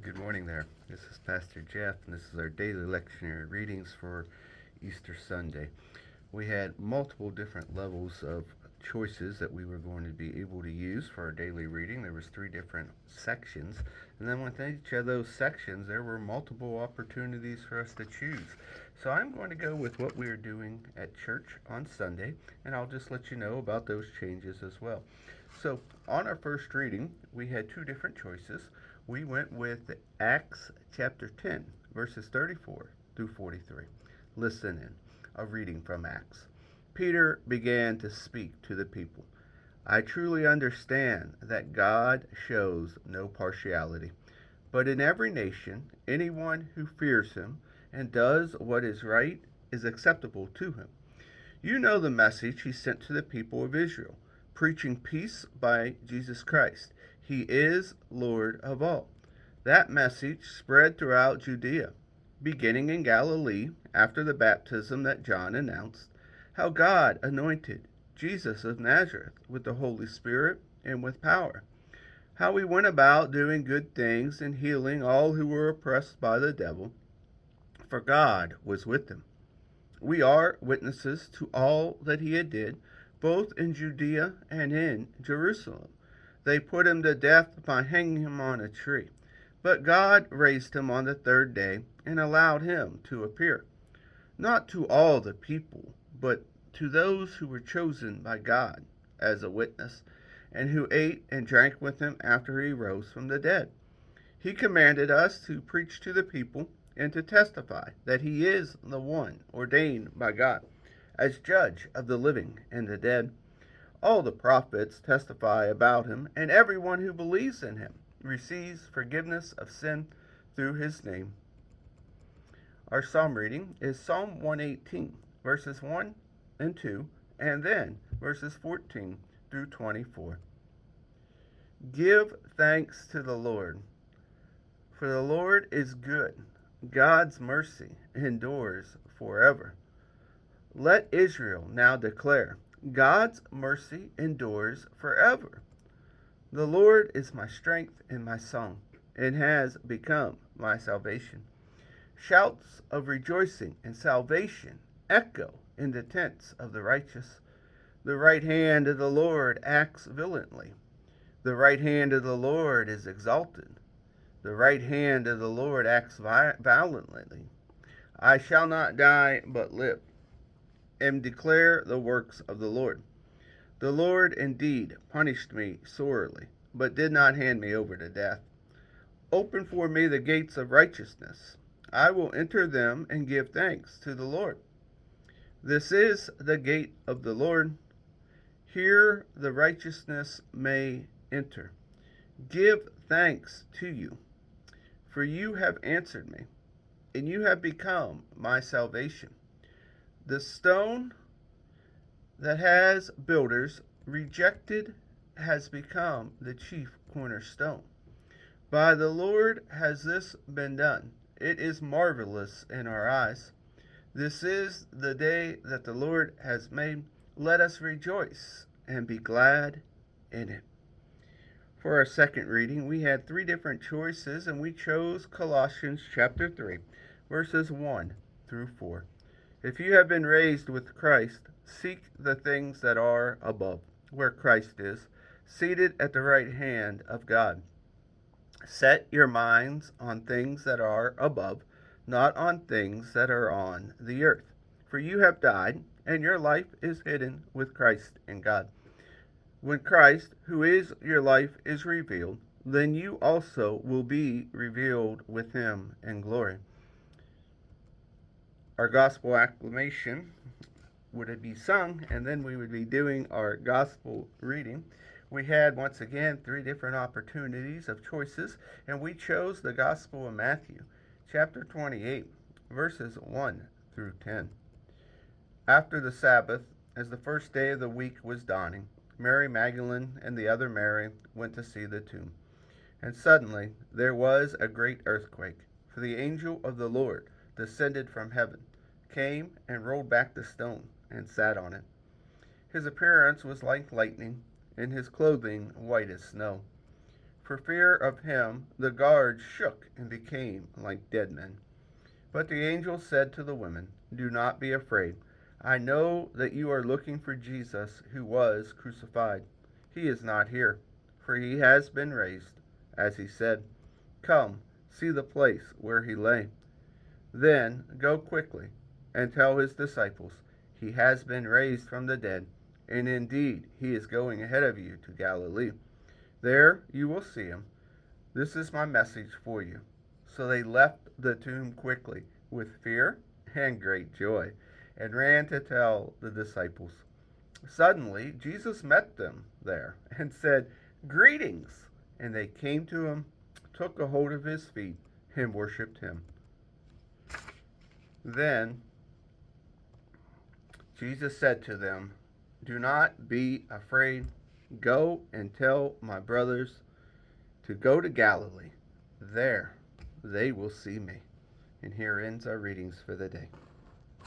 Good morning there. This is Pastor Jeff, and this is our daily lectionary readings for Easter Sunday. We had multiple different levels of choices that we were going to be able to use for our daily reading. There was three different sections, and then within each of those sections there were multiple opportunities for us to choose. So I'm going to go with what we are doing at church on Sunday, and I'll just let you know about those changes as well. So on our first reading, we had two different choices. We went with Acts chapter 10, verses 34 through 43. Listen in. A reading from Acts. Peter began to speak to the people. I truly understand that God shows no partiality, but in every nation, anyone who fears him and does what is right is acceptable to him. You know the message he sent to the people of Israel, preaching peace by Jesus Christ. He is Lord of all. That message spread throughout Judea, beginning in Galilee after the baptism that John announced, how God anointed Jesus of Nazareth with the Holy Spirit and with power, how he went about doing good things and healing all who were oppressed by the devil, for God was with him. We are witnesses to all that he did, both in Judea and in Jerusalem. They put him to death by hanging him on a tree. But God raised him on the third day and allowed him to appear, not to all the people, but to those who were chosen by God as a witness, and who ate and drank with him after he rose from the dead. He commanded us to preach to the people and to testify that he is the one ordained by God as judge of the living and the dead. All the prophets testify about him, and everyone who believes in him receives forgiveness of sin through his name. Our psalm reading is Psalm 118, verses 1 and 2, and then verses 14 through 24. Give thanks to the Lord, for the Lord is good. God's mercy endures forever. Let Israel now declare, God's mercy endures forever. The Lord is my strength and my song, and has become my salvation. Shouts of rejoicing and salvation echo in the tents of the righteous. The right hand of the Lord acts violently. The right hand of the Lord is exalted. The right hand of the Lord acts violently. I shall not die, but live, and declare the works of the Lord. The Lord indeed punished me sorely, but did not hand me over to death. Open for me the gates of righteousness. I will enter them and give thanks to the Lord. This is the gate of the Lord. Here the righteousness may enter. Give thanks to you, for you have answered me, and you have become my salvation. The stone that has builders rejected has become the chief cornerstone. By the Lord has this been done. It is marvelous in our eyes. This is the day that the Lord has made. Let us rejoice and be glad in it. For our second reading, we had three different choices, and we chose Colossians chapter 3, verses 1 through 4. If you have been raised with Christ, seek the things that are above, where Christ is, seated at the right hand of God. Set your minds on things that are above, not on things that are on the earth. For you have died, and your life is hidden with Christ in God. When Christ, who is your life, is revealed, then you also will be revealed with him in glory. Our gospel acclamation would be sung, and then we would be doing our gospel reading. We had, once again, three different opportunities of choices, and we chose the Gospel of Matthew, chapter 28, verses 1 through 10. After the Sabbath, as the first day of the week was dawning, Mary Magdalene and the other Mary went to see the tomb. And suddenly there was a great earthquake, for the angel of the Lord descended from heaven, came and rolled back the stone, and sat on it. His appearance was like lightning, and his clothing white as snow. For fear of him, the guards shook and became like dead men. But the angel said to the women, "Do not be afraid. I know that you are looking for Jesus who was crucified. He is not here, for he has been raised, as he said. Come, see the place where he lay. Then go quickly and tell his disciples, he has been raised from the dead, and indeed he is going ahead of you to Galilee. There you will see him. This is my message for you." So they left the tomb quickly, with fear and great joy, and ran to tell the disciples. Suddenly Jesus met them there and said, "Greetings!" And they came to him, took a hold of his feet, and worshipped him. Then Jesus said to them, "Do not be afraid. Go and tell my brothers to go to Galilee. There they will see me." And here ends our readings for the day.